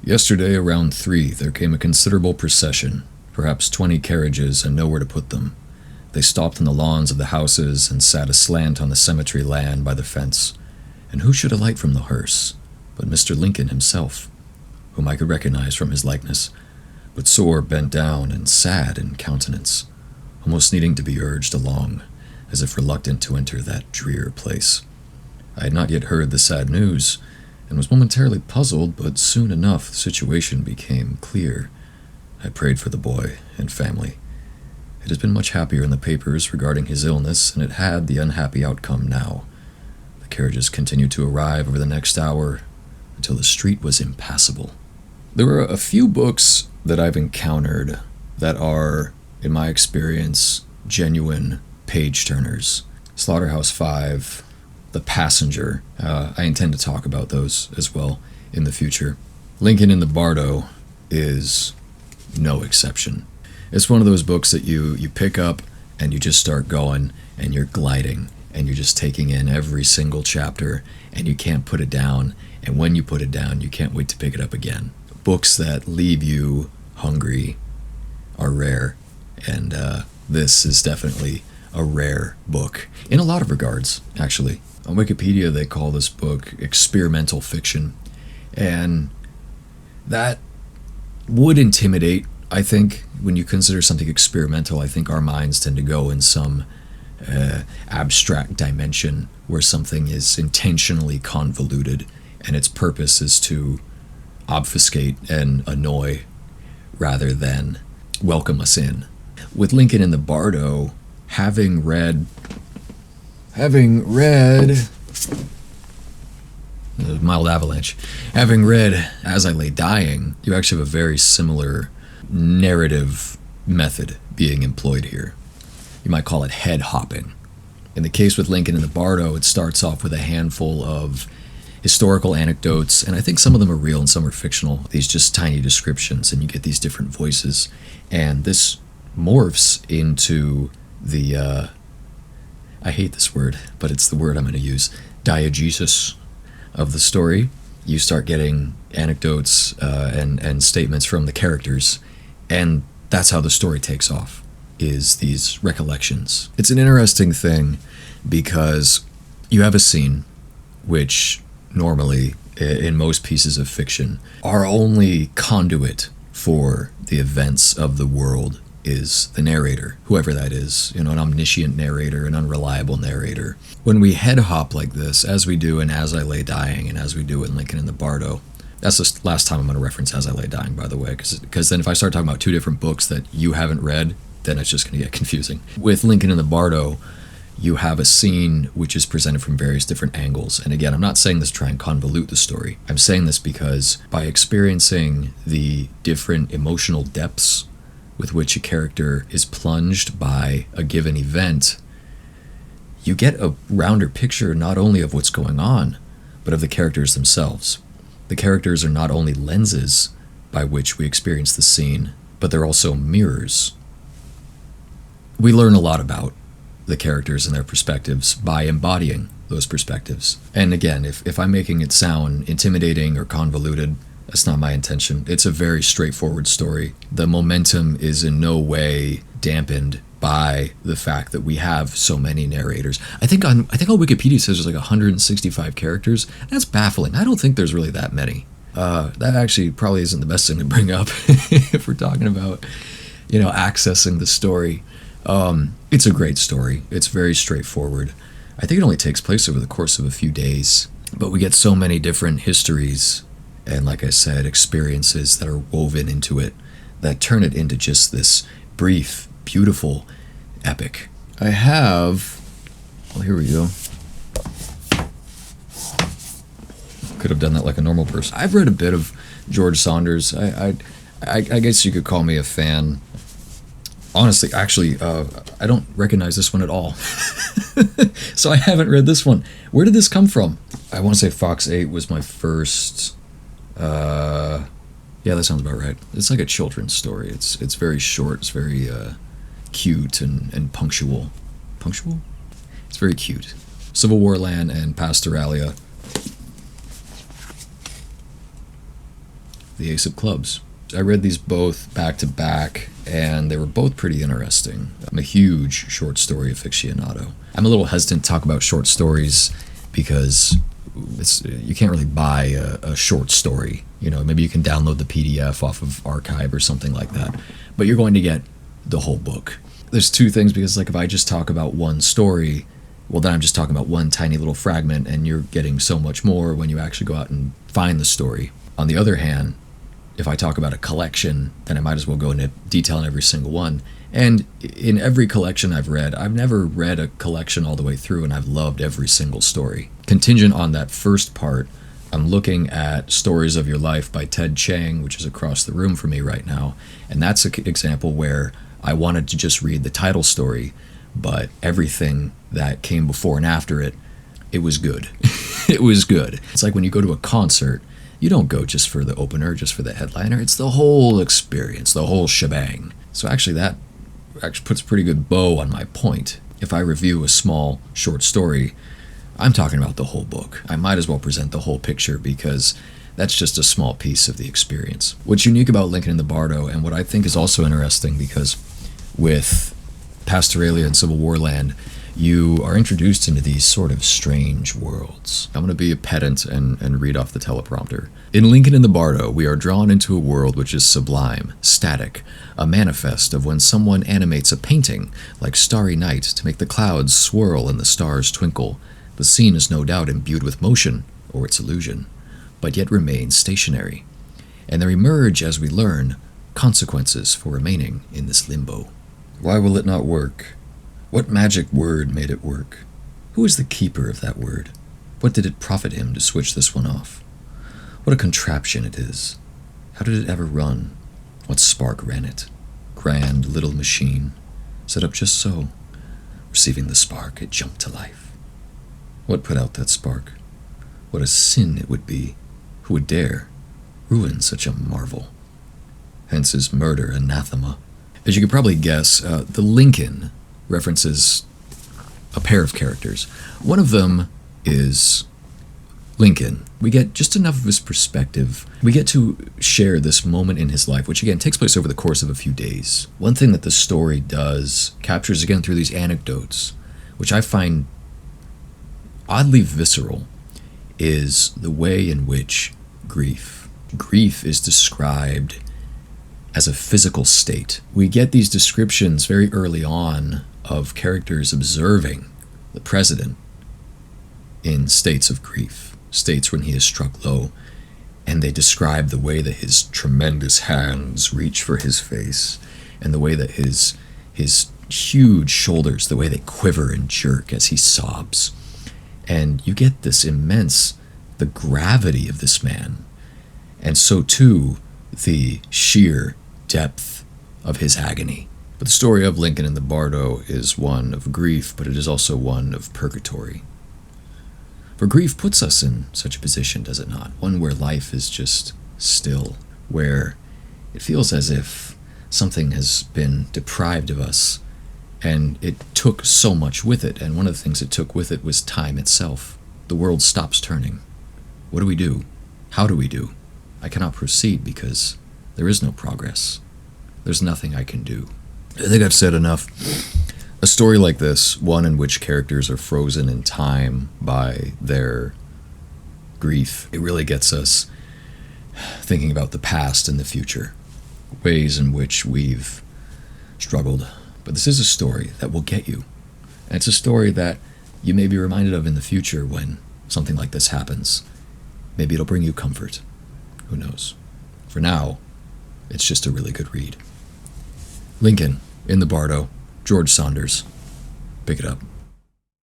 Yesterday around 3 there came a considerable procession, perhaps 20 carriages and nowhere to put them. They stopped on the lawns of the houses and sat aslant on the cemetery land by the fence. And who should alight from the hearse but Mr. Lincoln himself, whom I could recognize from his likeness, but sore bent down and sad in countenance, almost needing to be urged along, as if reluctant to enter that drear place. I had not yet heard the sad news, and was momentarily puzzled, but soon enough the situation became clear. I prayed for the boy and family. It has been much happier in the papers regarding his illness, and it had the unhappy outcome now. The carriages continued to arrive over the next hour, until the street was impassable. There are a few books that I've encountered that are, in my experience, genuine page-turners. Slaughterhouse-Five, The Passenger. I intend to talk about those as well in the future. Lincoln in the Bardo is no exception. It's one of those books that you pick up and you just start going and you're gliding and you're just taking in every single chapter and you can't put it down, and when you put it down you can't wait to pick it up again. Books that leave you hungry are rare, and this is definitely a rare book in a lot of regards, actually. On Wikipedia they call this book experimental fiction, and that would intimidate, I think. When you consider something experimental, I think our minds tend to go in some abstract dimension where something is intentionally convoluted and its purpose is to obfuscate and annoy rather than welcome us in. With Lincoln in the Bardo, having read Mild Avalanche, having read As I Lay Dying, you actually have a very similar narrative method being employed here. You might call it head hopping. In the case with Lincoln in the Bardo, it starts off with a handful of historical anecdotes, and I think some of them are real and some are fictional, these just tiny descriptions, and you get these different voices, and this morphs into the I hate this word, but it's the word I'm going to use, diegesis of the story. You start getting anecdotes and statements from the characters, and that's how the story takes off, is these recollections. It's an interesting thing because you have a scene which normally, in most pieces of fiction, our only conduit for the events of the world is the narrator, whoever that is, an omniscient narrator, an unreliable narrator. When we head hop like this, as we do in As I Lay Dying and as we do in Lincoln in the Bardo, that's the last time I'm going to reference As I Lay Dying, by the way, because then if I start talking about two different books that you haven't read, then it's just going to get confusing. With Lincoln in the Bardo, you have a scene which is presented from various different angles. And again, I'm not saying this to try and convolute the story. I'm saying this because by experiencing the different emotional depths with which a character is plunged by a given event, you get a rounder picture not only of what's going on, but of the characters themselves. The characters are not only lenses by which we experience the scene, but they're also mirrors. We learn a lot about the characters and their perspectives by embodying those perspectives. And again, if I'm making it sound intimidating or convoluted, that's not my intention. It's a very straightforward story. The momentum is in no way dampened by the fact that we have so many narrators. I think on Wikipedia it says there's like 165 characters. That's baffling. I don't think there's really that many. That actually probably isn't the best thing to bring up if we're talking about, accessing the story. It's a great story. It's very straightforward. I think it only takes place over the course of a few days, but we get so many different histories and, like I said, experiences that are woven into it that turn it into just this brief, beautiful epic. I have... Well, here we go. Could have done that like a normal person. I've read a bit of George Saunders. I guess you could call me a fan. Honestly, actually, I don't recognize this one at all. So I haven't read this one. Where did this come from? I want to say Fox 8 was my first... yeah, that sounds about right. It's like a children's story. It's very short. It's very cute and punctual. Punctual? It's very cute. Civil War Land and Pastoralia. the Ace of Clubs. I read these both back to back, and they were both pretty interesting. I'm a huge short story aficionado. I'm a little hesitant to talk about short stories because you can't really buy a short story. You know, maybe you can download the PDF off of Archive or something like that, but you're going to get the whole book. There's two things, because like if I just talk about one story, well, then I'm just talking about one tiny little fragment, and you're getting so much more when you actually go out and find the story. On the other hand, if I talk about a collection, then I might as well go into detail on every single one. And in every collection I've read, I've never read a collection all the way through and I've loved every single story. Contingent on that first part, I'm looking at Stories of Your Life by Ted Chiang, which is across the room from me right now. And that's an example where I wanted to just read the title story, but everything that came before and after it, it was good. It was good. It's like when you go to a concert, you don't go just for the opener, just for the headliner. It's the whole experience, the whole shebang. So actually that puts a pretty good bow on my point. If I review a small, short story, I'm talking about the whole book. I might as well present the whole picture because that's just a small piece of the experience. What's unique about Lincoln in the Bardo, and what I think is also interesting, because with Pastoralia and Civil War land, you are introduced into these sort of strange worlds. I'm going to be a pedant and read off the teleprompter. In Lincoln in the Bardo, we are drawn into a world which is sublime, static, a manifest of when someone animates a painting, like Starry Night, to make the clouds swirl and the stars twinkle. The scene is no doubt imbued with motion, or its illusion, but yet remains stationary. And there emerge, as we learn, consequences for remaining in this limbo. Why will it not work? What magic word made it work? Who is the keeper of that word? What did it profit him to switch this one off? What a contraption it is. How did it ever run? What spark ran it? Grand little machine, set up just so. Receiving the spark, it jumped to life. What put out that spark? What a sin it would be. Who would dare ruin such a marvel? Hence his murder anathema. As you could probably guess, the Lincoln references a pair of characters. One of them is Lincoln. We get just enough of his perspective. We get to share this moment in his life, which again takes place over the course of a few days. One thing that the story does, captures again through these anecdotes, which I find oddly visceral, is the way in which grief is described as a physical state. We get these descriptions very early on of characters observing the president in states of grief, states when he is struck low, and they describe the way that his tremendous hands reach for his face, and the way that his huge shoulders, the way they quiver and jerk as he sobs. And you get this the gravity of this man, and so too the sheer depth of his agony. But the story of Lincoln in the Bardo is one of grief, but it is also one of purgatory. For grief puts us in such a position, does it not? One where life is just still, where it feels as if something has been deprived of us, and it took so much with it, and one of the things it took with it was time itself. The world stops turning. What do we do? How do we do? I cannot proceed because there is no progress. There's nothing I can do. I think I've said enough. A story like this, one in which characters are frozen in time by their grief, it really gets us thinking about the past and the future, ways in which we've struggled. But this is a story that will get you. And it's a story that you may be reminded of in the future when something like this happens. Maybe it'll bring you comfort. Who knows? For now, it's just a really good read. Lincoln in the Bardo, George Saunders. Pick it up.